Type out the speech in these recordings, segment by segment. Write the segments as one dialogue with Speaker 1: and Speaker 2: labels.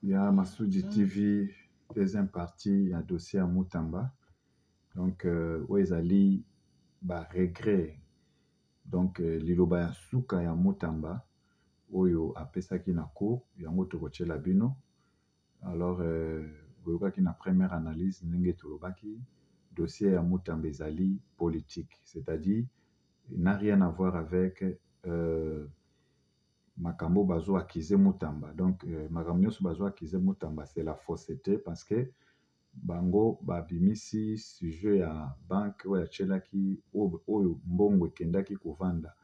Speaker 1: Il y a Massoudi TV, deuxième partie, il y a dossier à Moutamba. Donc, où ils allaient, regret. Donc, liloba ya suka ya Moutamba, oyo apesaki na cour, yango tokotiela bino. Alors, boyokaki na première analyse, ndenge tolobaki, dossier ya Moutamba ezali politique. C'est-à-dire, il n'a rien à voir avec makambo bazo accuser Moutamba. Donc, makambo nyonso bazo accuser Moutamba, c'est la fausseté parce que bango babimisi sujet ya banque oyo atielaki oyo mbongo ekendaki kovanda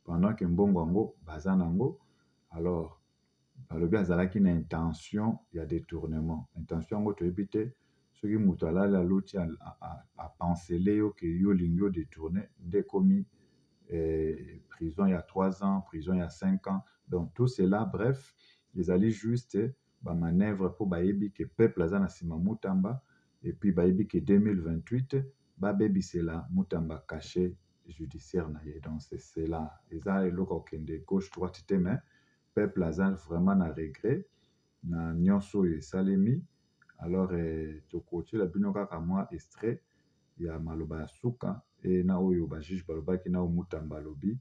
Speaker 1: pendant que mbongo yango baza nango. Alors balobi azalaki na intention ya détournement. Intention yango toyebi te, soki moto alali aloti apensele yo ke yo olingi yo détourne nde ekomi prison il y a 3 ans, prison il y a 5 ans. Donc tout cela, bref, ezali juste manœuvre pour bayebi que peuple aza na sima Moutamba, et puis bayebi que 2028 babebisela Moutamba caché judiciaire na ye. Donc c'est cela, eza eloko okende gauche droite te, mais peuple aza vraiment na regret na nyonso oyo esalemi. Alors tokotiela bino kaka mwa extrait ya maloba ya suka e na oyo bajuge balobaki na Moutamba alobi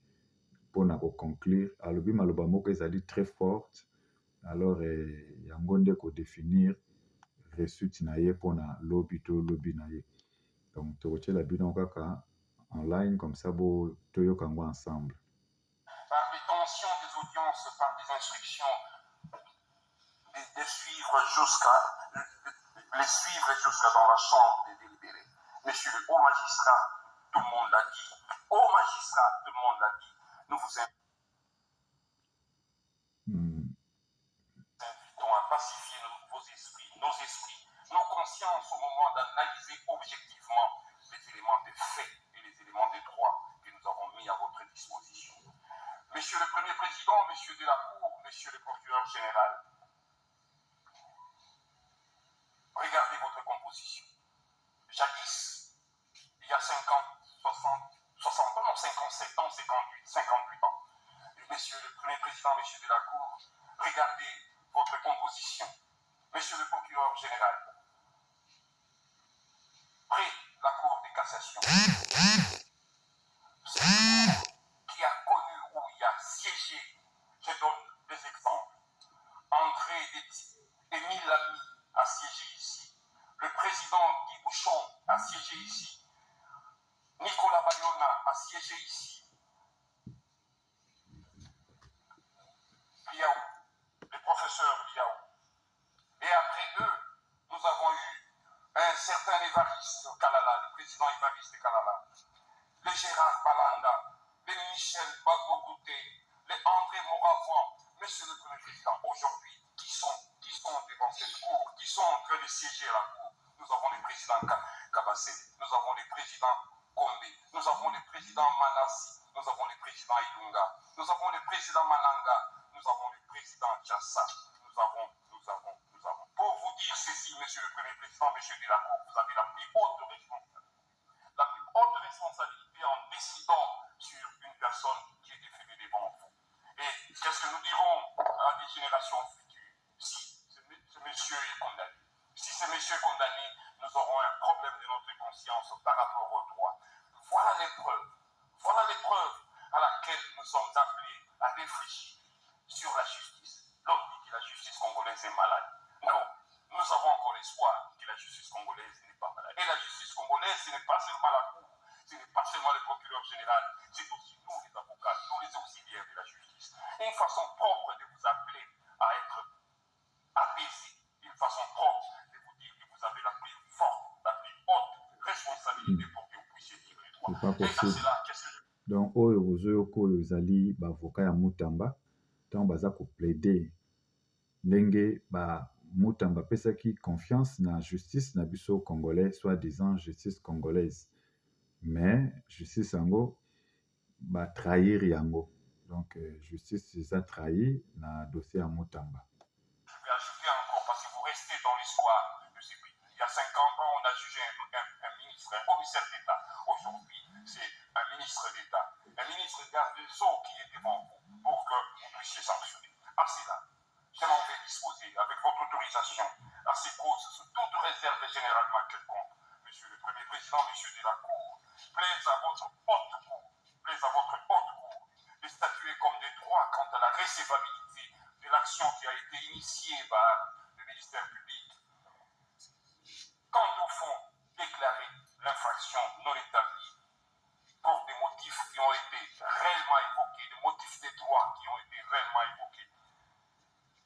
Speaker 1: mpona koconclure. Alobi maloba moko ezali très forte. Alors yango nde kodéfinir réussite na ye mpona lobi to lobi na ye. Donc tokotiela bino kaka en ligne comme ça toyoka yango ensemble.
Speaker 2: Par détention des audiences, par des instructions, les suivre jusqu'à dans la chambre des délibérés. Monsieur le haut magistrat, tout le monde l'a dit. Haut magistrat, tout le monde l'a dit. Nous vous invitons à pacifier vos esprits, nos consciences au moment d'analyser objectivement les éléments des faits et les éléments des droits que nous avons mis à votre disposition. Monsieur le Premier Président, Monsieur de la Cour, Monsieur le Procureur Général, regardez votre composition. Jadis, il y a 50, 60, 60 ans, non, 57 ans, 58 ans. Monsieur le Premier Président, Monsieur de la Cour, regardez votre composition. Monsieur le Procureur Général, près la Cour de cassation, qui a connu ou il a siégé, je donne des exemples. André Émile Lamy a siégé ici. Le président Guy Bouchon a siégé ici. Nicolas Bayona a siégé ici. Biaou, le professeur Biaou. Et après eux, nous avons eu un certain Évariste Kalala, le président Évariste Kalala, le Gérard Balanda, le Michel Bagogouté, le André Moravant. Monsieur le Premier Président, aujourd'hui, qui sont devant cette cour, qui sont en train de siéger à la cour. Nous avons le président Kabassé, nous avons le président Kombe, nous avons le président Manassi, nous avons le président Ilunga, nous avons le président Malanga, nous avons le président Jassa, nous avons. Pour vous dire ceci, Monsieur le Premier Président, Monsieur de la Cour, vous avez la plus haute responsabilité. La plus haute responsabilité en décidant sur une personne qui est déférée devant vous. Et qu'est-ce que nous dirons à des générations futures si ce monsieur est condamné? Si ce monsieur est condamné, nous aurons un problème de notre conscience par rapport au droit. Voilà l'épreuve à laquelle nous sommes appelés à réfléchir sur la justice. L'homme dit que la justice congolaise est malade. Non, nous avons encore l'espoir que la justice congolaise n'est pas malade. Et la justice congolaise, ce n'est pas seulement la Cour, ce n'est pas seulement le procureur général, c'est aussi nous les avocats, nous les auxiliaires de la justice. Une façon propre de vous appeler à être apaisés, une façon propre de vous dire que vous avez la plus forte, la plus haute responsabilité pour que vous puissiez dire les droits.
Speaker 1: C'est pas possible. Donc oyo bozoyoka oyo ezali bavoka ya Moutamba ntango baza koplaide ndenge Moutamba apesaki confiance na justice na biso congolais, soi-disant justice congolaise, mais justice yango trahir yango. Donc justice eza trahi na dossier ya Moutamba.
Speaker 2: Je vais ajouter encore, parce que vous restez dans l'histoire de ce pays. Il y a 50 ans, on a jugé un ministre, un commissaire d'État. Aujourd'hui, c'est un ministre d'État, un ministre garde des Sceaux qui est devant vous pour que vous puissiez sanctionner. À cela, je m'en vais disposer avec votre autorisation. autorisation à ces causes sous toute réserve généralement quelconque. Monsieur le Premier Président, Monsieur de la Cour, plaise à votre haute cour, de statuer comme des droits quant à la recevabilité de l'action qui a été initiée par le ministère public. Quant au fond, déclarer l'infraction non établie pour des motifs qui ont été réellement évoqués, des motifs des droits qui ont été réellement évoqués.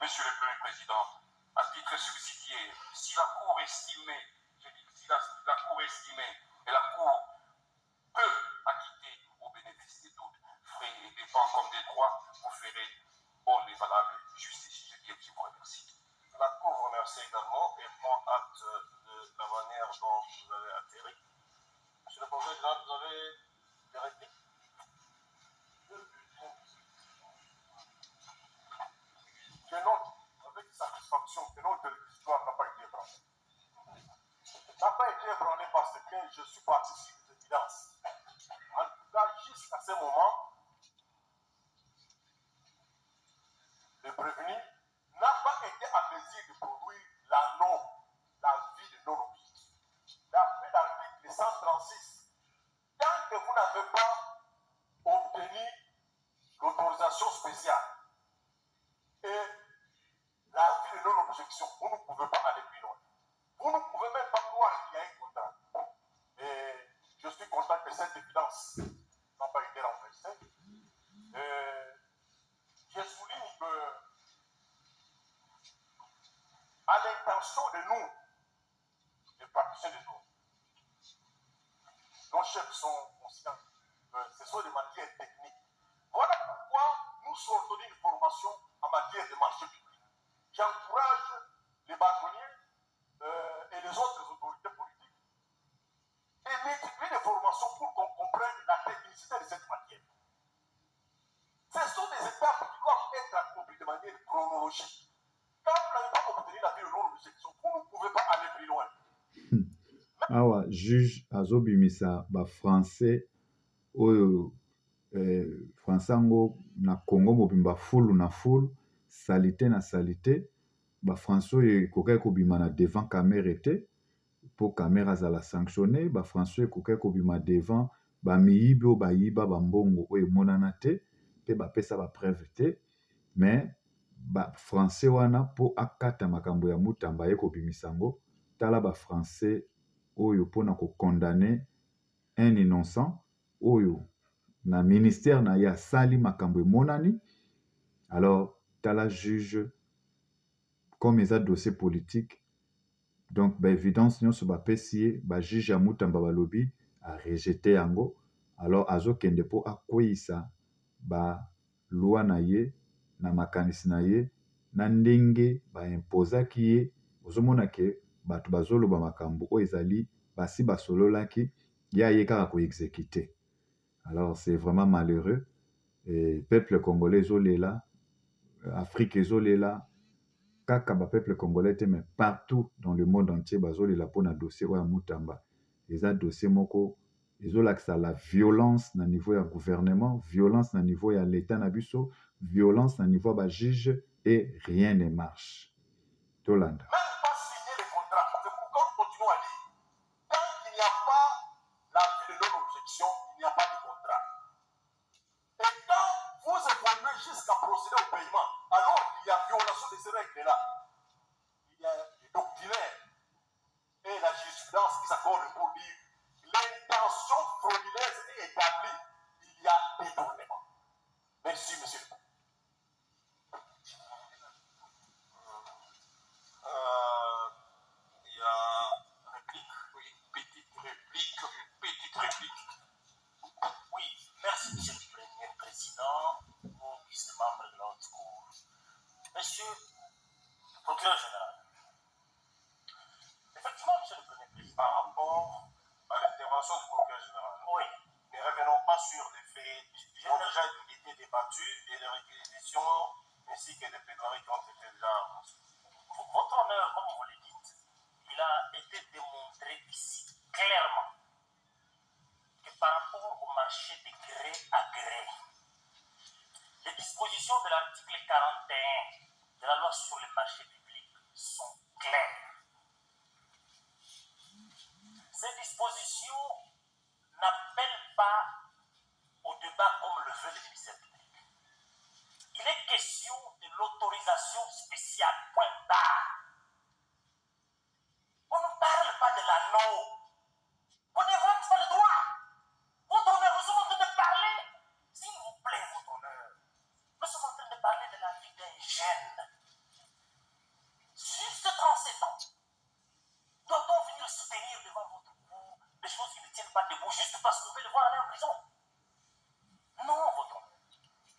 Speaker 2: Monsieur le Premier Président, à titre subsidiaire, si la Cour estimait, si la Cour estimait, et la Cour peut acquitter au bénéfice des doutes, frais et dépenses comme des droits, vous ferez bonne et valable justice. Je vous remercie. La Cour vous remercie également et prend acte de la manière dont vous avez atterri. Monsieur le Président, vous avez des répliques? Je note avec satisfaction que notre histoire n'a pas été ébranlée. N'a pas été ébranlée parce que je suis parti sur l'évidence. En tout cas, jusqu'à ce moment, le prévenu n'a pas été à mesure de produire la vie de non-objet. D'après l'article 136, tant que vous n'avez pas obtenu l'autorisation spéciale et la vie de non-objection, vous ne pouvez pas aller plus loin. Vous ne pouvez même pas croire qu'il y a un contrat. Et je suis content que cette évidence n'a pas été renversée. Je souligne que, à l'intention de nous, les praticiens de nous, nos chefs sont conscients que ce sont des matières techniques. Voilà pourquoi nous sortons d'une formation en matière de marché public. J'encourage les bâtonniers et les autres autorités politiques et multiplier les formations pour qu'on comprenne la technicité de cette matière. Ce sont des étapes qui doivent être accomplies de manière chronologique. Quand vous n'avez pas obtenu la vie de non-objection, vous ne pouvez pas aller plus loin.
Speaker 1: Awa juge azobimisa bafrançais oyo français yango na Congo mobimba fulu na fulu, salite na salite, bafrançais oyo ekokaki kobima na devant camere te mpo camere azala sanctionné, bafrançais ekokaki kobima devant bamiyibi oyo bayiba bambongo oyo emonana te mpe bapesa bapreuve te, mais bafrançais wana mpo akata makambo ya mutamba ye kobimisa yango, tala bafrançais oyo mpona kokondane un innocent oyo na ministère na ye asali makambo emonani. Alors tala juge comme eza dossier politique, donc baévidence nyonso bapesi ye bajuge ya mutamba balobi arejete yango, alors azokende mpo akweyisa balwa na ye na makanisi na ye na ndenge baimpozaki ye. Ozomona ke bato bazoloba makambo oyo ezali basi basololaki ye aye kaka koexécute. Alors c'est vraiment malheureux. Et peuple congolais ezolela, Afrique ezolela, kaka ba peuple congolais te, mais partout dans le monde entier bazolela mpona dossier oyo ya mutamba. Eza dossier moko ezolakisa la violence na niveau ya gouvernement, violence na niveau ya l'état na biso, violence na niveau ya bajuge, et rien ne marche. Tolanda.
Speaker 2: Même pas signer les contrats. C'est pourquoi nous continuons à dire, tant qu'il n'y a pas la vie de non-objection, il n'y a pas de contrat. Et quand vous évoluez jusqu'à procéder au paiement, alors qu'il y a violation de ces règles-là, il y a les doctrinaires et la jurisprudence qui s'accordent pour dire l'intention frauduleuse est établie, il y a détournement. Merci, monsieur le président. Il y a réplique, oui, petite réplique.
Speaker 3: Oui, merci, monsieur le Premier Président, vous, vice-membre de la Haute Cour. Monsieur le procureur général, effectivement, monsieur le Premier Président,
Speaker 2: Par rapport à l'intervention du procureur général,
Speaker 3: oui,
Speaker 2: ne revenons pas sur les faits qui ont déjà été débattus et les réquisitions ainsi que les plaidoiries qui ont été déjà avancées.
Speaker 3: votre honneur, comme vous le dites, il a été démontré ici clairement que par rapport au marché de gré à gré, les dispositions de l'article 41 de la loi sur les marchés publics sont spéciale, point barre. On ne parle pas de l'anneau. On n'évoque pas le droit. Votre honneur, nous sommes en train de parler. S'il vous plaît, votre honneur. Nous sommes en train de parler de la vie d'un jeune. Juste 37 ans. Doit-on venir soutenir devant votre cour des choses qui ne tiennent pas debout juste parce qu'on veut le voir aller en prison? Non, votre honneur.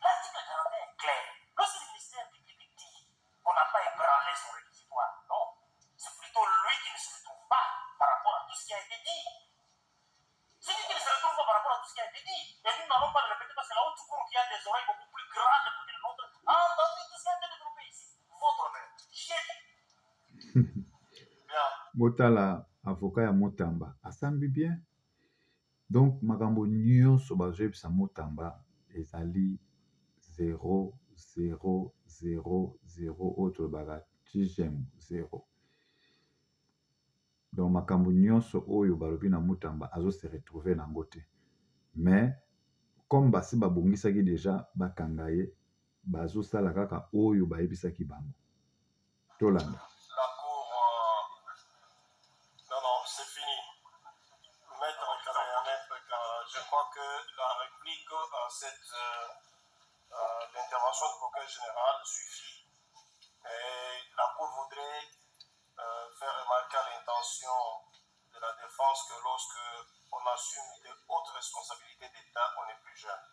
Speaker 3: L'article 41 est clair. Lorsque le ministère public dit qu'on n'a pas ébranlé son réquisitoire, non. C'est plutôt lui qui ne se retrouve pas par rapport à tout ce qui a été dit. C'est lui qui ne se retrouve pas par rapport à tout ce qui a été dit. Et nous n'allons pas le répéter parce que la haute cour qui a des oreilles beaucoup plus grandes que les nôtres a entendu tout ce qui a été développé ici. Votre honneur, j'ai dit. Bien.
Speaker 1: Botala avocat ya Motamba asambi bien. Donc makambo nyonso bazoyebisa Motamba ezali 0 0 0 0 autre baga tigem 0. Donc makambo nyonso oyo balobi na Motamba azo se retrouver na ngote. Mais comme basi babongisaki déjà bakanga ye bazo sala kaka oyo bayebisaki bango. Tolanda.
Speaker 3: La cour, non, c'est fini. Maître Karayanet, je crois que la réplique à cette l'intervention du procureur général suffit. Et la cour voudrait faire remarquer à l'intention de la défense que lorsque on assume de hautes responsabilités d'État, on est plus jeune.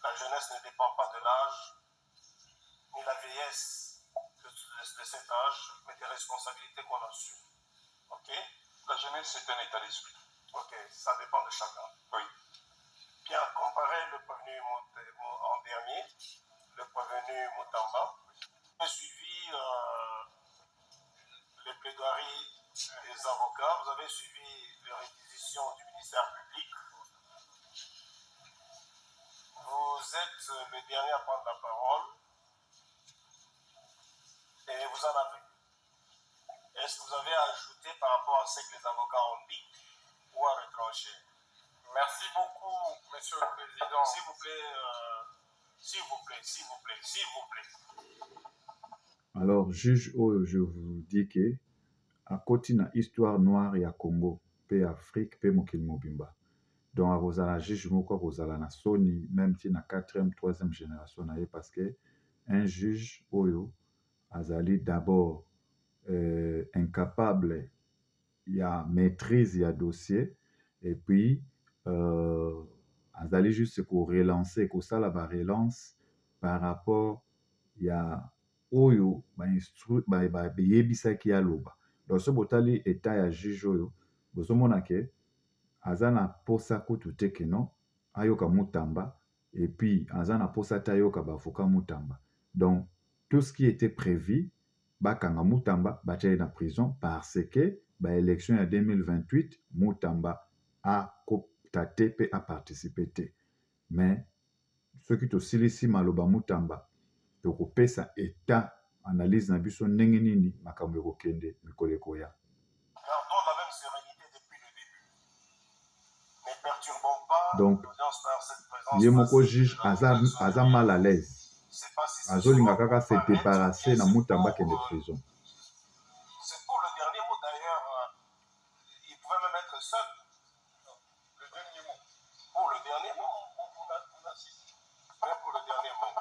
Speaker 3: La jeunesse ne dépend pas de l'âge, ni la vieillesse de cet âge, mais des responsabilités qu'on assume. Ok?
Speaker 2: La jeunesse, c'est un état d'esprit.
Speaker 3: Ok, ça dépend de chacun.
Speaker 2: Oui.
Speaker 3: Bien, comparé le prévenu en dernier, le prévenu Motamba, j'ai suivi les plaidoiries des avocats, vous avez suivi les réquisitions du ministère public. Vous êtes le dernier à prendre la parole et vous en avez. Est-ce que vous avez ajouté par rapport à ce que les avocats ont dit ou à retrancher?
Speaker 2: Merci beaucoup, Monsieur le Président.
Speaker 3: S'il vous plaît, s'il vous plaît, s'il vous plaît, s'il vous plaît.
Speaker 1: Alors, juge oyo, je vous dis que à côté na histoire noire ya Congo, pe Afrique, pe mokili mobimba. Donc, akozala juge moko akozala na soni, même si na 4e, 3e génération na ye, parce que un juge oyo azali d'abord incapable, il y a maîtrise, il y a dossier, et puis azali juste qu'on relancer, qu'on ça la relance par rapport il y a oyo ba yebisaki aloba. Donc ce botali état ya juge oyo bozomona ke aza na posa kutu te ke non ayoka Motamba et puis aza na posa ta yoka bavoka Motamba. Donc tout ce qui était prévu bakanga Motamba batia na prison parce que ba élection ya 2028 Motamba a coopté pe a participé te. Mais ce qui tosilisi maloba Motamba tokopesa état analyse na biso ndenge nini makambo ekokende mikolo ekoya.
Speaker 3: Gardons la même sérénité depuis le début. Ne perturbons pas
Speaker 1: Donc
Speaker 3: l'audience par cette présence.
Speaker 1: ye moko juge aza mal à l'aise. Azolinga kaka se débarrasser na Motamba kende prison.
Speaker 3: C'est pour le dernier mot d'ailleurs. Il pouvait même être seul.
Speaker 2: Le dernier mot.
Speaker 3: Pour le dernier mot, on assiste. Mais pour le dernier mot.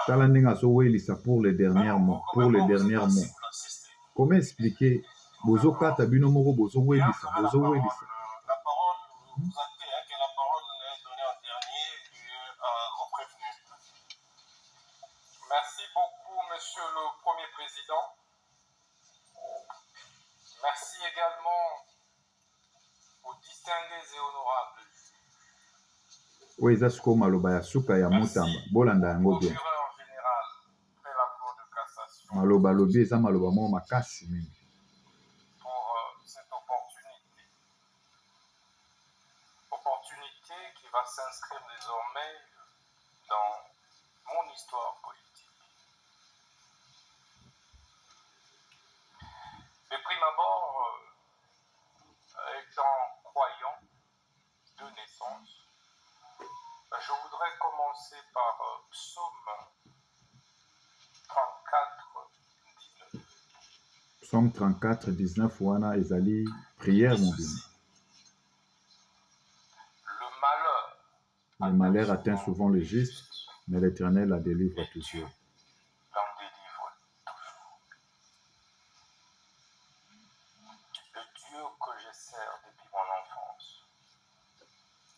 Speaker 1: Tala ndenge azowelisa pour les derniers mots. Pour les derniers mots. Comment expliquer bozokata bino moko bozowelisa.
Speaker 3: La parole, vous actez que la parole est donnée en dernier au prévenu.
Speaker 2: Merci beaucoup, Monsieur le Premier Président. Merci également aux distingués et honorables
Speaker 1: oyo eza sikoyo maloba ya suka ya Motamba bolanda yango bien.
Speaker 2: procureur général près la Cour de cassation
Speaker 1: Maloba lobi eza maloba moko makasi mingi.
Speaker 2: pour cette opportunité qui va s'inscrire désormais dans mon histoire politique. De prime abord, étant croyant de naissance, je voudrais commencer par Psaume
Speaker 1: Somme 34, 19 wana ezali prière mobile.
Speaker 2: Le malheur
Speaker 1: Le malheur atteint souvent le juste, mais l'Éternel la délivre toujours.
Speaker 2: l'en délivre toujours. Le Dieu que je sers depuis mon enfance,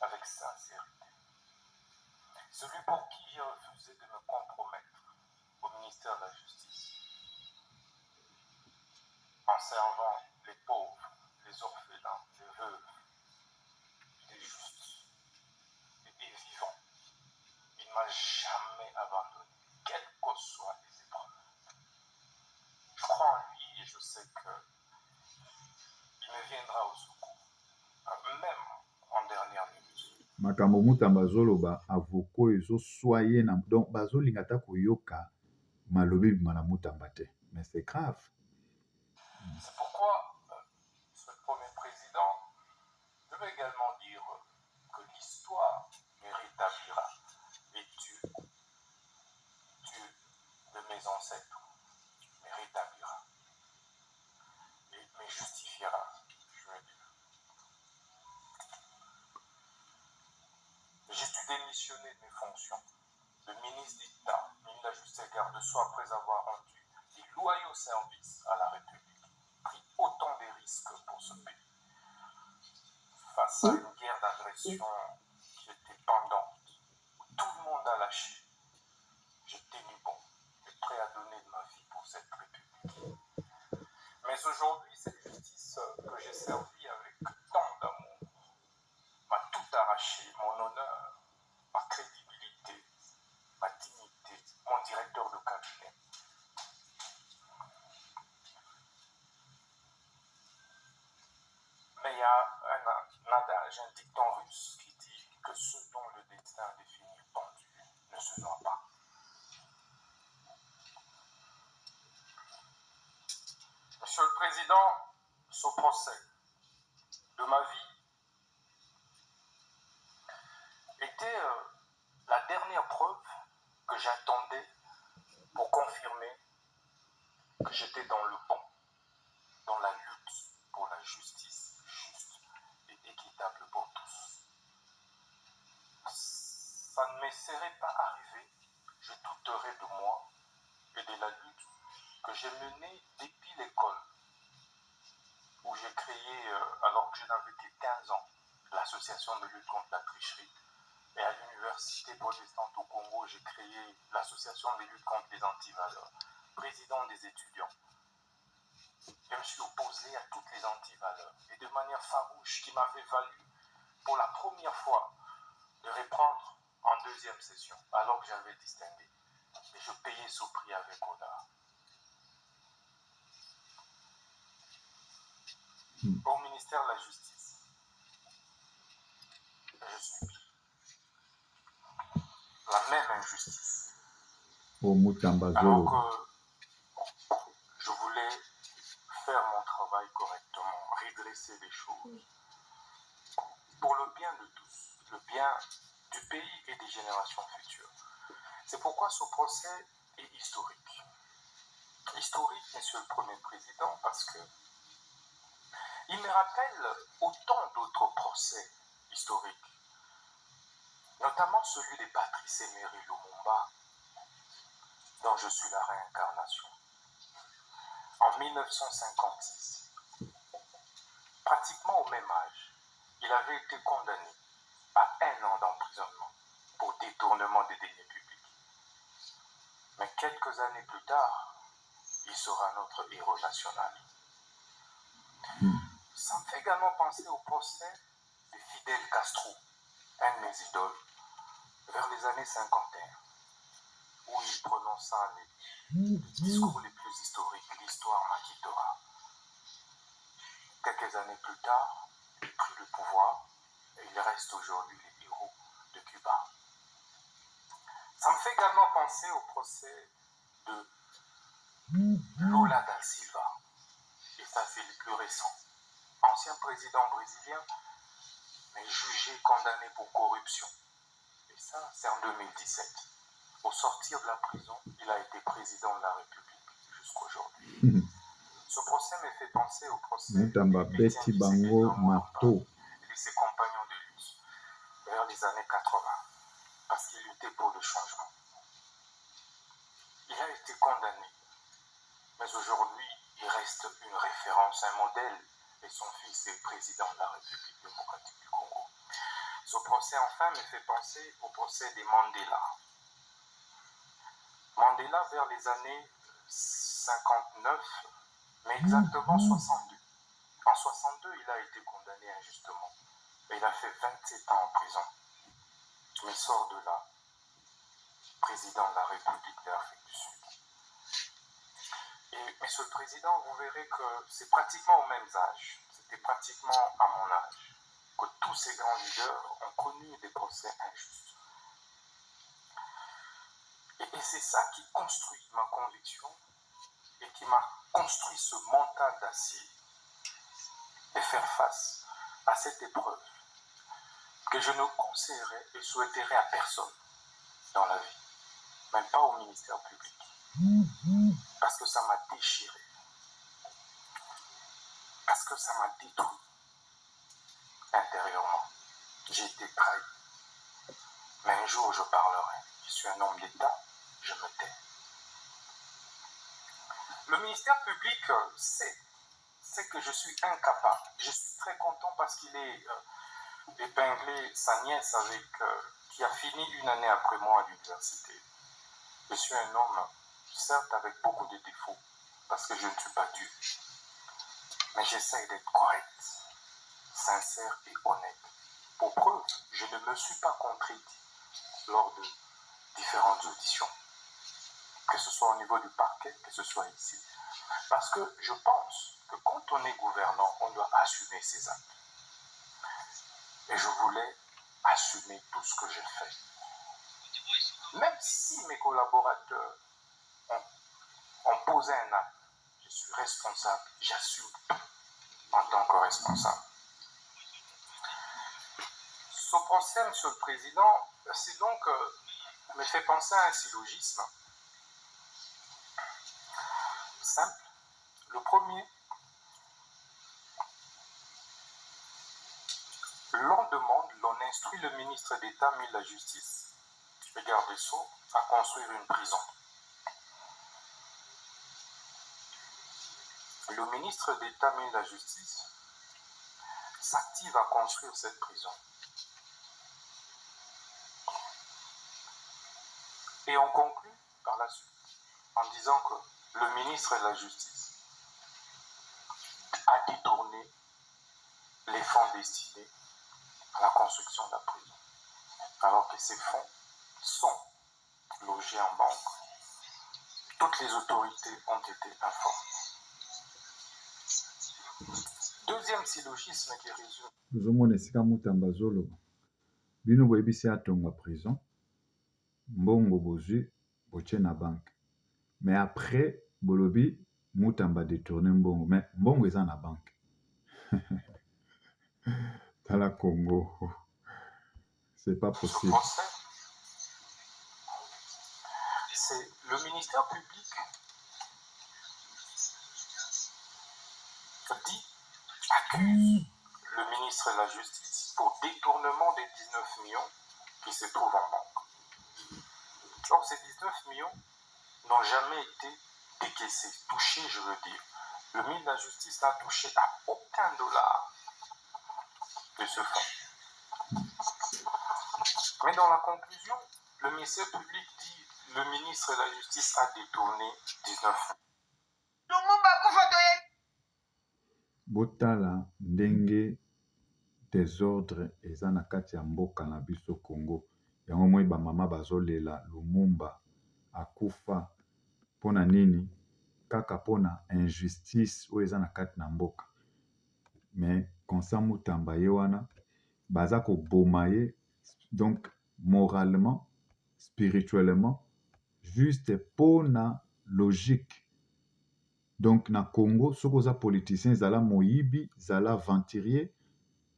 Speaker 2: avec sincérité, celui pour qui j'ai refusé de me compromettre au ministère de la Justice, en servant les pauvres, les orphelins, les veuves, les justes et les vivants. Il ne m'a jamais abandonné, quelles que soient les épreuves. Je crois en lui et je sais qu'il me viendra au secours, même en dernière minute.
Speaker 1: Makambo mutamba azoloba avoko ezoswa ye na donc bazolinga ata koyoka malobi ebima na mutamba te, mais c'est grave.
Speaker 2: C'est pourquoi ce premier président devait également dire que l'histoire me rétablira et Dieu de mes ancêtres me rétablira et me justifiera, je veux dire. J'ai dû démissionner de mes fonctions de ministre d'État, ministre de la Justice et garde de soi après avoir rendu des loyaux services à la République, pris autant de risques pour ce pays. Face à une guerre d'agression qui était pendante, où tout le monde a lâché, j'ai tenu bon et prêt à donner de ma vie pour cette République. Mais aujourd'hui, cette justice que j'ai servie avec tant d'amour m'a tout arraché, mon honneur, ma crédibilité, ma dignité, mon directeur de cabinet. Mais il y a un adage, un dicton russe qui dit que ce dont le destin définit pendu ne se noie pas. Monsieur le Président, ce procès de ma vie était la dernière preuve que j'attendais pour confirmer que j'étais dans le bon, dans la lutte pour la justice juste et équitable pour tous. Ça ne me serait pas arrivé, je douterais de moi et de la lutte que j'ai menée depuis l'école, où j'ai créé, alors que je n'avais que 15 ans, l'association de lutte contre la tricherie. Et à l'université protestante au Congo, j'ai créé l'association de lutte contre les antivaleurs, président des étudiants. Je me suis opposé à toutes les antivaleurs et de manière farouche qui m'avait valu pour la première fois de reprendre en deuxième session, alors que j'avais distingué. Et je payais ce prix avec honneur. Au ministère de la Justice, je subis la même injustice.
Speaker 1: Au mutamba
Speaker 2: Alors
Speaker 1: zolo.
Speaker 2: que je voulais faire mon travail correctement, redresser les choses pour le bien de tous, le bien du pays et des générations futures. C'est pourquoi ce procès est historique. Historique, Monsieur le Premier Président, parce que il me rappelle autant d'autres procès historiques, notamment celui de Patrice Emery Lumumba, dont je suis la réincarnation. En 1956, pratiquement au même âge, il avait été condamné à 1 an d'emprisonnement pour détournement des deniers publics. Mais quelques années plus tard, il sera notre héros national. Ça me fait également penser au procès de Fidel Castro, un de mes idoles, vers les années 51, où il prononça les discours les plus historiques, l'histoire m'acquittera. Quelques années plus tard, il prit le pouvoir et il reste aujourd'hui les héros de Cuba. Ça me fait également penser au procès de Lula da Silva, et ça c'est le plus récent. Ancien président brésilien, mais jugé, condamné pour corruption. Et ça, c'est en 2017. Au sortir de la prison, il a été président de la République jusqu'aujourd'hui. Ce procès fait penser au procès
Speaker 1: Mutamba
Speaker 2: d'Étienne
Speaker 1: beti bango
Speaker 2: Tshisekedi
Speaker 1: marteau.
Speaker 2: et de ses compagnons de lutte vers les années 80, parce qu'il luttait pour le changement. Il a été condamné, mais aujourd'hui, il reste une référence, un modèle, et son fils est président de la République démocratique du Congo. Ce procès, enfin, me fait penser au procès des Mandela. Mandela, vers les années 59, mais exactement 62. En 62, il a été condamné injustement. Et il a fait 27 ans en prison. Mais il sort de là, président de la République d'Afrique du Sud. Et Monsieur le Président, vous verrez que c'est pratiquement au même âge. C'était pratiquement à mon âge que tous ces grands leaders ont connu des procès injustes. Et c'est ça qui construit ma conviction et qui m'a construit ce mental d'acier de faire face à cette épreuve que je ne conseillerais et souhaiterais à personne dans la vie, même pas au ministère public, parce que ça m'a déchiré, parce que ça m'a détruit intérieurement. J'ai été trahi. Mais un jour, je parlerai. Je suis un homme d'État, je me tais. Le ministère public sait que je suis incapable. Je suis très content parce qu'il est épinglé sa nièce qui a fini une année après moi à l'université. Je suis un homme, certes avec beaucoup de défauts, parce que je ne suis pas Dieu. Mais j'essaie d'être correct, sincère et honnête. Pour preuve, je ne me suis pas contredit lors de différentes auditions, que ce soit au niveau du parquet, que ce soit ici. Parce que je pense que quand on est gouvernant, on doit assumer ses actes. Et je voulais assumer tout ce que j'ai fait. Même si mes collaborateurs ont posé un acte, je suis responsable, j'assume en tant que responsable. Ce procès, Monsieur le Président, c'est donc me fait penser à un syllogisme simple. Le premier, l'on demande, l'on instruit le ministre d'État, mis la justice, le garde des Sceaux, à construire une prison. Le ministre d'État, mis la justice, s'active à construire cette prison. Et on conclut par la suite en disant que le ministre de la Justice a détourné les fonds destinés à la construction de la prison, alors que ces fonds sont logés en banque. Toutes les autorités ont été informées. Deuxième syllogisme qui résume.
Speaker 1: Nous avons esika Mutamba zoloba. Bino boyebisi atonga prison. Mbongo bozwi botie na banque. Mais après, bolobi Mutamba détourné mbongo. Mais mbongo eza na banque. Tala Congo. C'est pas possible.
Speaker 2: C'est le ministère public accuse le ministre de la Justice pour détournement des 19 millions qui se trouvent en banque. Or, ces 19 millions n'ont jamais été décaissés, touchés, je veux dire. Le ministre de la Justice n'a touché à aucun dollar de ce fonds. Mais dans la conclusion, le ministère public dit le ministre de la Justice a détourné 19 millions.
Speaker 1: Botala ndenge désordre eza na kati ya mboka na biso Congo. Yango moi ba mama bazolela Lumumba akufa pona nini kaka pona injustice oyo eza na kati na mboka. Mais Constant Mutamba ye wana baza koboma ye donc moralement, spirituellement, juste pona logique. Donc na Congo, soki oza politicien zala moyibi, zala venturier,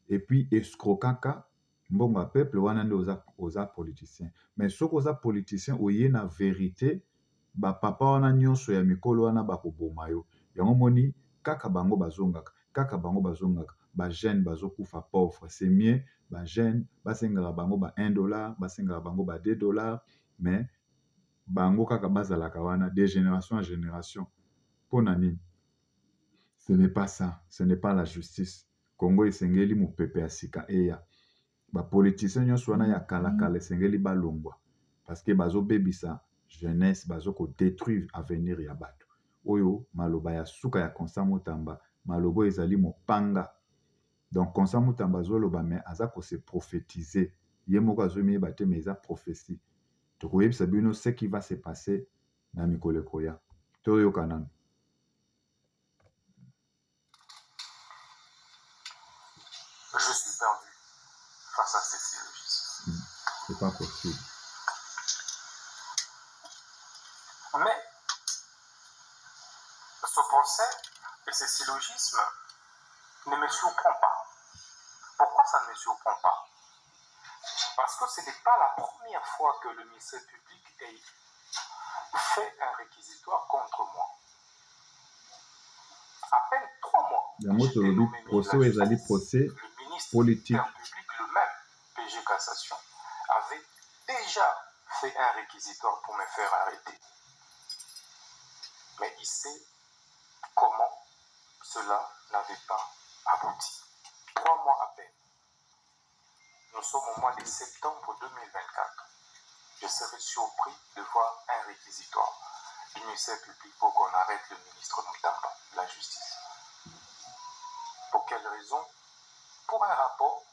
Speaker 1: et puis escrocaka, mbongo ya peuple wana nde oza politicien. Mais soki oza politicien oye na vérité, ba papa wana nyonso ya mikolo wana bakoboma yo. Yango moni kaka bango bazongaka bajeune bazokufa pauvre. C'est mieux bajeune basengaka bango ba 1 dollar, basengaka bango ba 2 dollars, mais bango kaka bazalaka wana de génération en génération. Mpona nini? Ce n'est pas ça, ce n'est pas la justice. Congo esengeli mopepe ya sika eya. Bapolitisien nyonso wana ya kala esengeli balongwa parce que bazobebisa jeunesse, bazokodétruire avenir ya bato. Oyo maloba ya suka ya Constant Mutamba, maloba ezali mopanga. Donc Constant Mutamba azoloba mais aza kose prophétiser. Ye moko azomiyeba te mais eza prophétie. Tokoyebisa bino ce qui va se passer na mikolo ekoya. Toyoka nanu.
Speaker 3: Je suis perdu face à ces syllogismes.
Speaker 1: C'est pas possible.
Speaker 3: Mais ce procès et ces syllogismes ne me surprend pas. Pourquoi ça ne me surprend pas? Parce que ce n'est pas la première fois que le ministère public ait fait un réquisitoire contre moi. À peine 3 mois,
Speaker 1: Yango tolobi procès ezali procès
Speaker 3: le ministre
Speaker 1: politique.
Speaker 3: public, le même PG Cassation, avait déjà fait un réquisitoire pour me faire arrêter. Mais il sait comment cela n'avait pas abouti. 3 mois à peine. Nous sommes au mois de septembre 2024. Je serais surpris de voir un réquisitoire du ministère public pour qu'on arrête le ministre Mutamba de la Justice. Pour quelle raison? Pour un rapport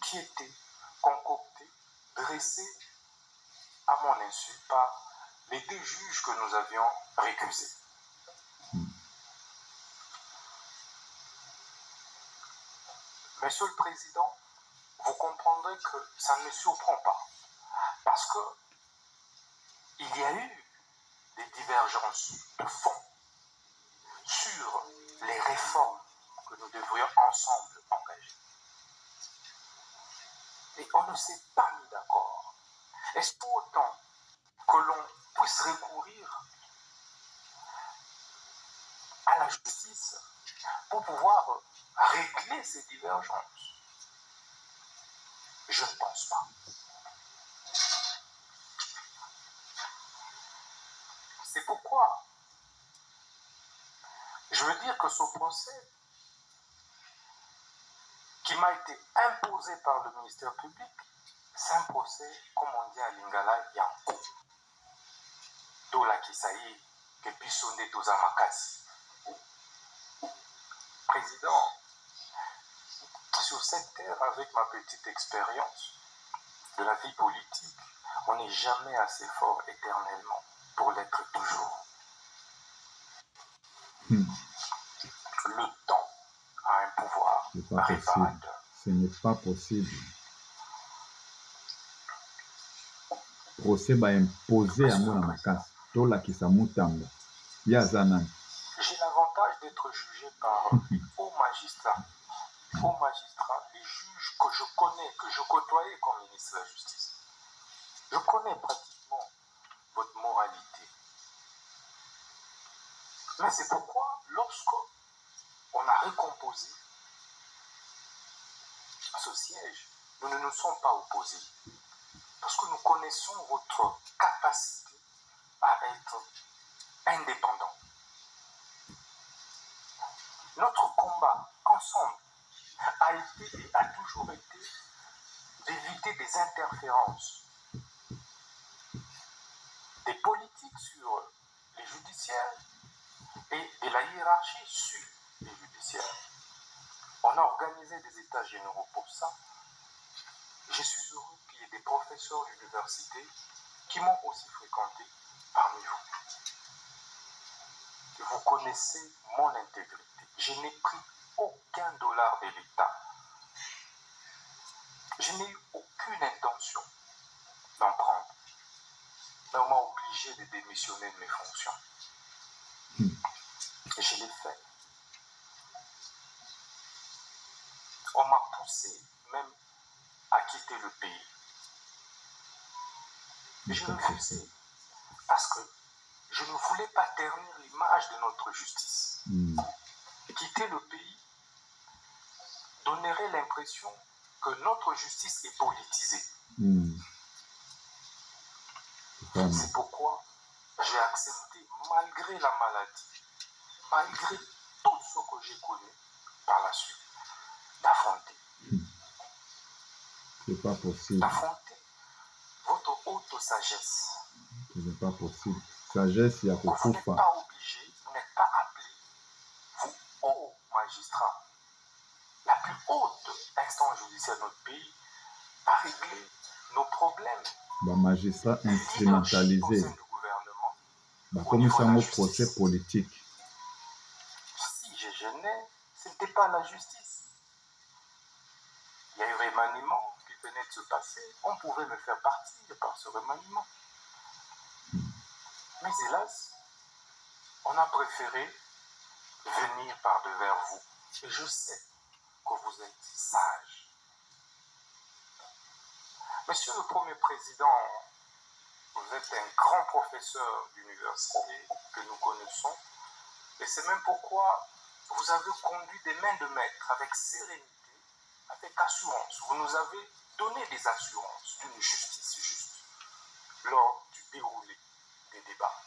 Speaker 3: qui était concocté, dressé à mon insu par les 2 juges que nous avions récusés. Monsieur le Président, vous comprendrez que ça ne me surprend pas. Parce que il y a eu des divergences de fond sur les réformes que nous devrions ensemble engager. Et on ne s'est pas mis d'accord. Est-ce pour autant que l'on puisse recourir à la justice pour pouvoir régler ces divergences? Je ne pense pas. C'est pourquoi je veux dire que ce procès qui m'a été imposé par le ministère public, c'est un procès, comme on dit à Lingala, Yanko. Dola Kisaï, Kepisonde Toza Makasi. Président, sur cette terre, avec ma petite expérience de la vie politique, on n'est jamais assez fort éternellement pour l'être toujours. Le temps a un pouvoir réparateur.
Speaker 1: Ce n'est pas possible. Procès va imposer à mon makasi. Tola Kisa Mutamba. Yazana.
Speaker 3: J'ai l'avantage d'être jugé par les hauts magistrats. Hauts magistrats, les juges que je connais, que je côtoyais comme ministre de la Justice. Je connais pratiquement votre moralité. Mais c'est pourquoi, lorsqu'on a recomposé ce siège, nous ne nous sommes pas opposés. Parce que nous connaissons votre capacité à être indépendant. Notre combat ensemble a été et a toujours été d'éviter des interférences des politiques sur les judiciaires et de la hiérarchie sur les judiciaires. On a organisé des états généraux pour ça. Je suis heureux qu'il y ait des professeurs d'université qui m'ont aussi fréquenté parmi vous. Vous connaissez mon intégrité. Je n'ai pris aucun dollar de l'État. Je n'ai eu aucune intention d'en prendre. Mais on m'a obligé de démissionner de mes fonctions. Et je l'ai fait. On m'a poussé même à quitter le pays. Et je refusais. Parce que je ne voulais pas ternir l'image de notre justice. critiquer le pays donnerait l'impression que notre justice est politisée. C'est pourquoi j'ai accepté, malgré la maladie, malgré tout ce que j'ai connu par la suite, d'affronter.
Speaker 1: C'est pas possible.
Speaker 3: D'affronter votre haute sagesse.
Speaker 1: Ce n'est pas possible. Sagesse, il y a
Speaker 3: Vous
Speaker 1: beaucoup de
Speaker 3: n'êtes pas obligé, vous n'êtes pas appelé, vous, haut magistrat, la plus haute instance judiciaire de notre pays, à régler nos problèmes.
Speaker 1: Magistrat instrumentalisé.
Speaker 3: Au sein du gouvernement,
Speaker 1: Comme ça, mon procès politique.
Speaker 3: Si je gênais, ce n'était pas la justice. Il y a eu remaniement qui venait de se passer. On pouvait me faire partie par ce remaniement. Mais hélas, on a préféré venir par devers vous. Et je sais que vous êtes sage. Monsieur le Premier Président, vous êtes un grand professeur d'université que nous connaissons. Et c'est même pourquoi vous avez conduit des mains de maître avec sérénité, avec assurance. Vous nous avez donné des assurances d'une justice juste lors du déroulé des débats.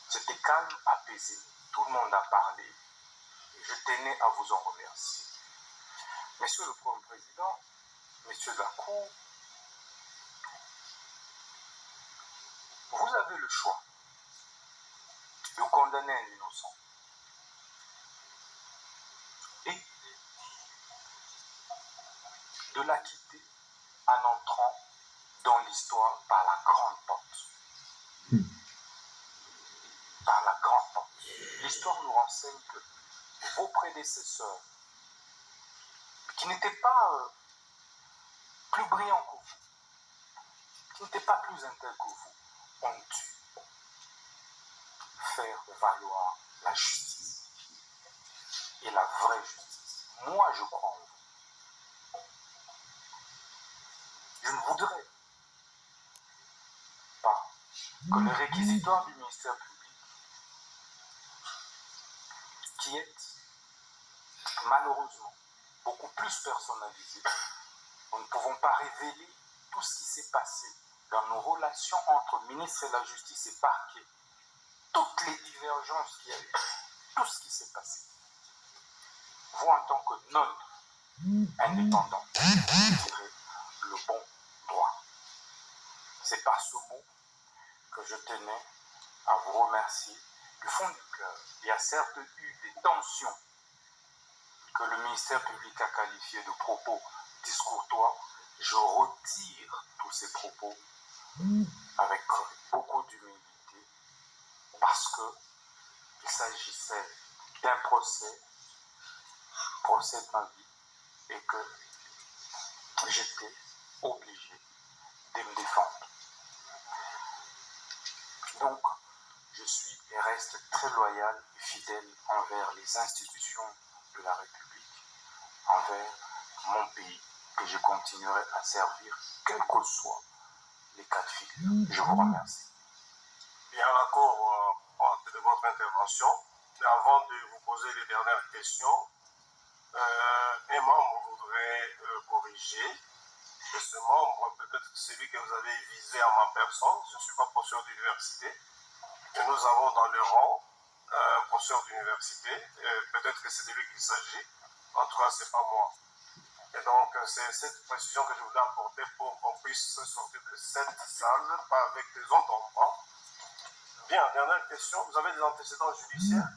Speaker 3: C'était calme, apaisé. Tout le monde a parlé. Et je tenais à vous en remercier. Monsieur le Premier Président, Messieurs de la Cour, vous avez le choix de condamner un innocent et de l'acquitter en entrant dans l'histoire par la grande porte. Par la grande porte. L'histoire nous renseigne que vos prédécesseurs, qui n'étaient pas plus brillants que vous, qui n'étaient pas plus intègres que vous, ont dû faire valoir la justice et la vraie justice. Moi, je crois en vous. Je ne voudrais pas que le réquisitoire du ministère public, qui est malheureusement beaucoup plus personnalisé, nous ne pouvons pas révéler tout ce qui s'est passé dans nos relations entre ministre de la Justice et parquet, toutes les divergences qu'il y a eu, tout ce qui s'est passé. Vous, en tant que neutre, indépendant, tirez le bon droit. C'est par ce mot que je tenais à vous remercier du fond du cœur. Il y a certes eu des tensions que le ministère public a qualifiées de propos discourtois. Je retire tous ces propos avec beaucoup d'humilité parce qu'il s'agissait d'un procès de ma vie et que j'étais obligé de me défendre. Donc, je suis et reste très loyal et fidèle envers les institutions de la République, envers mon pays, que je continuerai à servir, quels que soient les cas de figure. Je vous remercie.
Speaker 4: Bien, l'accord de votre intervention. Mais avant de vous poser les dernières questions, un membre voudrait corriger. Et ce membre, peut-être celui que vous avez visé en ma personne, je ne suis pas professeur d'université, et nous avons dans le rang un professeur d'université, peut-être que c'est de lui qu'il s'agit, en tout cas, ce n'est pas moi. Et donc, c'est cette précision que je voulais apporter pour qu'on puisse sortir de cette salle, pas avec des entendements. Bien, dernière question. Vous avez des antécédents judiciaires?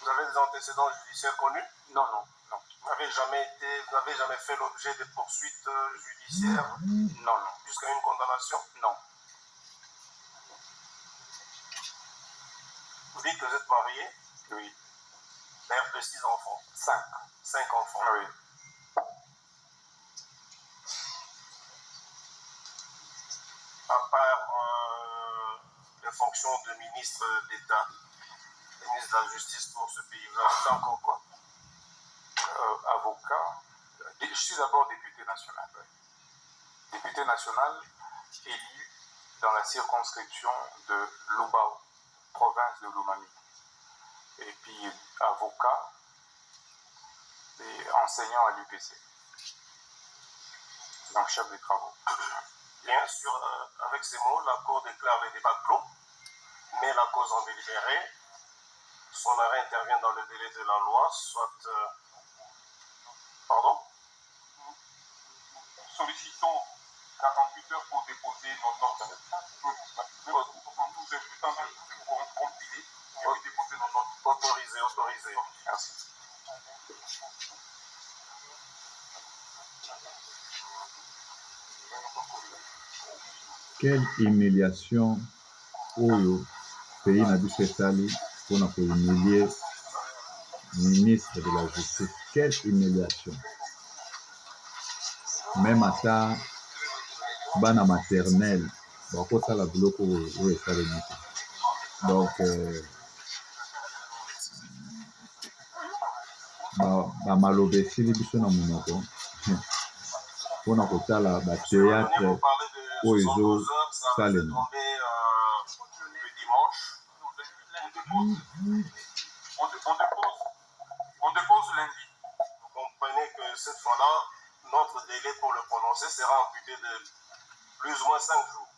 Speaker 4: Vous avez des antécédents judiciaires connus?
Speaker 3: Non, non, non.
Speaker 4: Vous n'avez jamais fait l'objet de poursuites judiciaires?
Speaker 3: Non, non.
Speaker 4: Jusqu'à une condamnation?
Speaker 3: Non.
Speaker 4: Vous dites que vous êtes marié?
Speaker 3: Oui.
Speaker 4: Père de 6 enfants?
Speaker 3: 5.
Speaker 4: 5 enfants.
Speaker 3: Oui.
Speaker 4: À part les fonctions de ministre d'État, ministre de la Justice pour ce pays, vous avez fait encore quoi?
Speaker 3: Avocat. Je suis d'abord député national. Oui. Député national élu dans la circonscription de Lubao,
Speaker 2: province de Lomami. Et puis avocat et enseignant à l'UPC. Donc chef de travaux.
Speaker 4: Bien sûr, avec ces mots, la Cour déclare les débats clos, met la cause en délibéré. Son arrêt intervient dans le délai de la loi, soit... Pardon?
Speaker 2: Sollicitons 48 heures pour déposer notre note. Nous avons le temps de compiler et déposer notre note.
Speaker 4: Autorisé, autorisé.
Speaker 2: Merci.
Speaker 1: Quelle humiliation oyo pays na biso esali mpona kohumilier ministre de la justice. Quelle humiliation! Même ata bana maternelle bakosala biloko oyo esalemi te. Donc bamaloba esili biso na monoko mpona kotala batéâtre oyo ezosalema.
Speaker 2: On dépose lundi.
Speaker 4: Vous comprenez que cette fois-là, notre délai pour le prononcer sera amputé de plus ou moins 5 jours.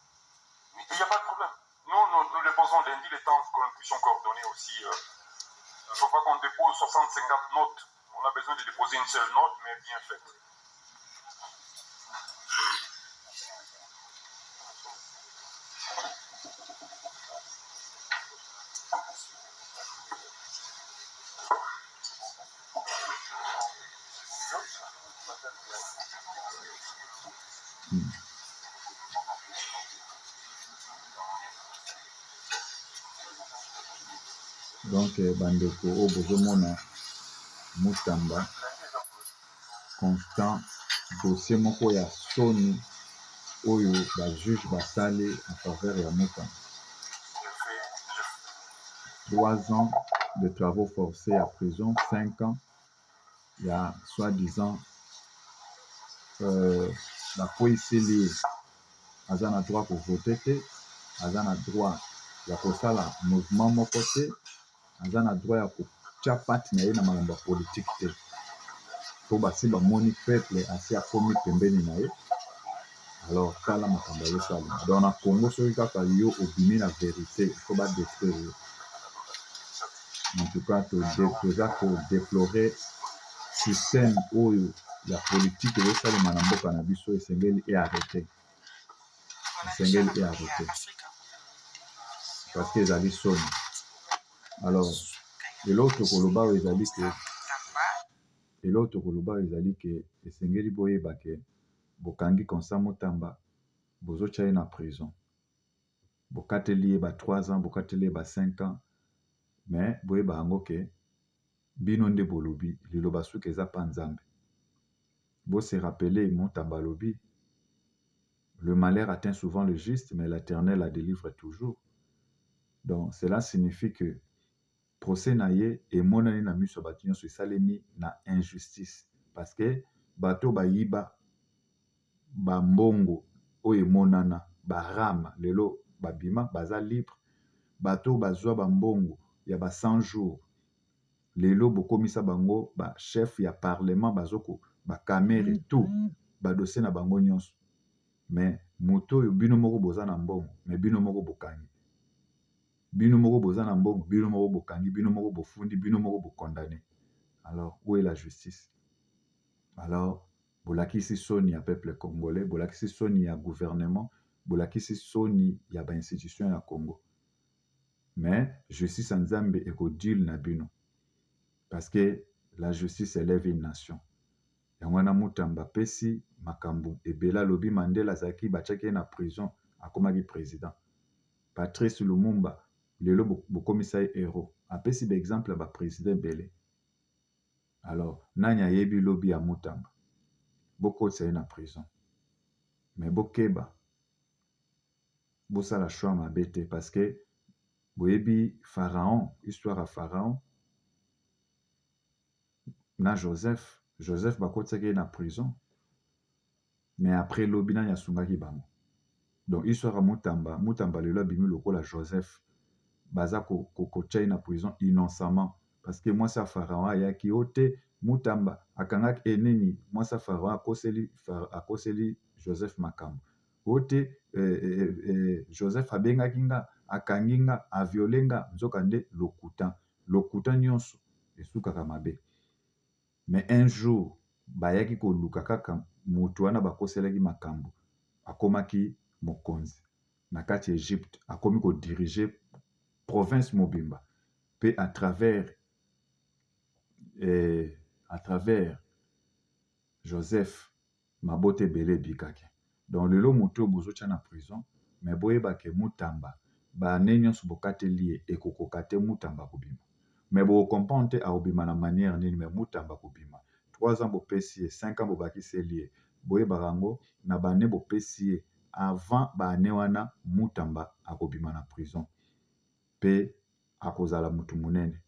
Speaker 2: Il n'y a pas de problème. Nous déposons lundi le temps que nous puissions coordonner aussi. Il ne faut pas qu'on dépose 60-50 notes. On a besoin de déposer une seule note, mais bien faite.
Speaker 1: Donc bandeko oyo bozomona Mutamba constant dossier moko ya soni oyo bajuge basali en faveur ya Mutamba. 3 ans de travaux forcés à prison, 5 ans il y a soi-disant bakoiseli aza na droit kovote te, aza na droit ya kosala mouvement moko te, aza na droit ya kotia pati na ye na makambo ya politike te. Po basi bamoni peuple asi akomi pembeni na ye, alors tala makambo ayosala. Donc na Congo soki kaka yo obimi na vérité, il faut badétruire yo. En tout cas toza kodéplorer système oyo ya politique ezosalema na mboka na biso esengeli earrêté. Esengeli earrêté. Parce que ezali soni. Alors eloko tokoloba oyo ezali ke esengeli boyeba ke bokangi Constant Mutamba bozotia ye na prison. Bokateli ye ba 3 ans, bokateli ye ba 5 ans. Mais boyeba yango ke bino nde bolobi liloba soki eza pa nzambe. Bo se rappeler Mutamba lobi, le malheur atteint souvent le juste, mais l'Éternel la délivre toujours. Donc cela signifie que procès na ye emonani na miso ya bato nyonso esalemi na injustice. Parce que bato bayiba bambongo oyo emonana barama lelo babima baza libre. Bato bazwa bambongo ya ba 100 jours lelo bokomisa bango ba chef ya parlement bazoko ba kamere tout ba dossier na bango nyonso. Mais moto oyo bino moko boza na mbongo, mais bino moko bokangi. Bino moko boza na mbongo, bino moko bokangi, bino moko bofundi, bino moko bokondamné. Alors où est la justice? Alors bolakisi soni ya peuple congolais, bolakisi soni ya gouvernement, bolakisi soni ya ba institution ya Congo. Mais justice en Nzambe ekodile na bino. Parce que la justice élève une nation. Yangwana Mutamba pesi makambu ebela lobi Mandela zaki bachaki na prison akomaki président. Patrice Lumumba lelo bokomisa héros. Apesi ba exemple ba président belé. Alors nani ayebi lobi ya Mutamba. Bokotsa na prison. Mais bokeba bosala choix mabete parce que boyebi Pharaon, histoire à Pharaon na Joseph bakotsaki na prison. Mais après lobi nani asungaki bango. Donc histoire à Mutamba lelo abimi lokola Joseph baza kotia na prison innocemment parce que mwasi ya Pharaon ayaki o te mutamba akangaki eneni mwasi ya Pharaon akoseli Joseph makambo o te Joseph abengaki nga akangi nga aviole nga nzokande lokuta nyonso esukaka mabe. Mais un jour bayaki koluka kaka mutu wana bakoselaki makambo akomaki mokonzi na kati ya Egypte, akomi kodirige province mobimba pe à travers Joseph mabote ebele ebikaki. Donc lelo moto bozotia na prison mais boyeba ke mutamba bane nyonso bokateli ye ekokoka te mutamba kobima. Mais bocomprendre te aobima na manière nini mais mutamba kobima. 3 ans bopesi ye, 5 ans bobakiseli ye. Boyebaka yango na bane bopesi ye avant bane wana mutamba akobima na prison. Pe akozala mutu munene.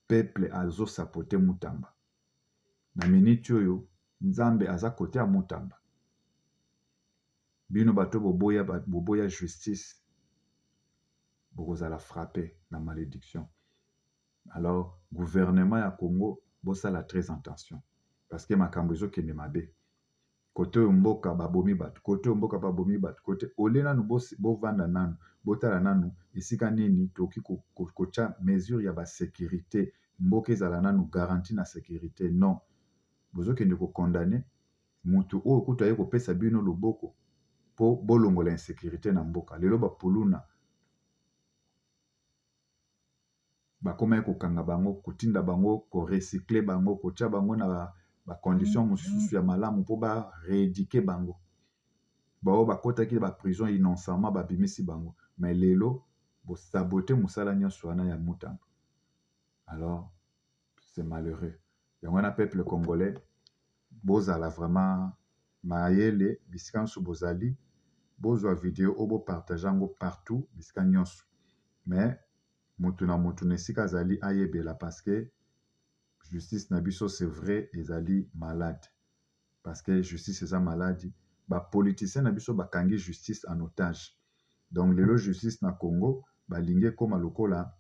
Speaker 1: Peuple azosapote mutamba. Na miniti oyo Nzambe aza kote ya mutamba. Bino bato boboya justice. Bokozala frappé na malédiction. Alors, gouvernement ya Congo bosala très attention. Parce que makambo ezokende mabe. Kote mboka babomi bato, kote mboka babomi bato, kote ole nanu bovanda nanu, botala nanu esika nini toki kotia mesure ya ba sécurité, mboka ezala nanu garantie na sécurité. Non. Bozokende ko condamner mutu oyo kutu aye kopesa bino loboko po bolongola insécurité na mboka. Lelo bapuluna bakoma kokanga bango, kotinda bango, ko recycler bango, kotia bango na ba condition mosusu ya malamu po ba rééduquer bango. Bao bakotaki ba prison innocemment babimisi bango. Mais lelo bo saboter musala nyonso wana ya mutamba. Alors c'est malheureux. Yango na peuple congolais bozala vraiment mayele bisika nyonso bozali bozwa vidéo obo partager yango partout bisika nyonso. Mais mutu na mutu nesika azali ayebela parce que justice na biso c'est vrai ezali malade. Parce que justice eza malade. Ba politiciens na biso bakangi justice en otage. Donc lelo justice na Congo balingi koma lokola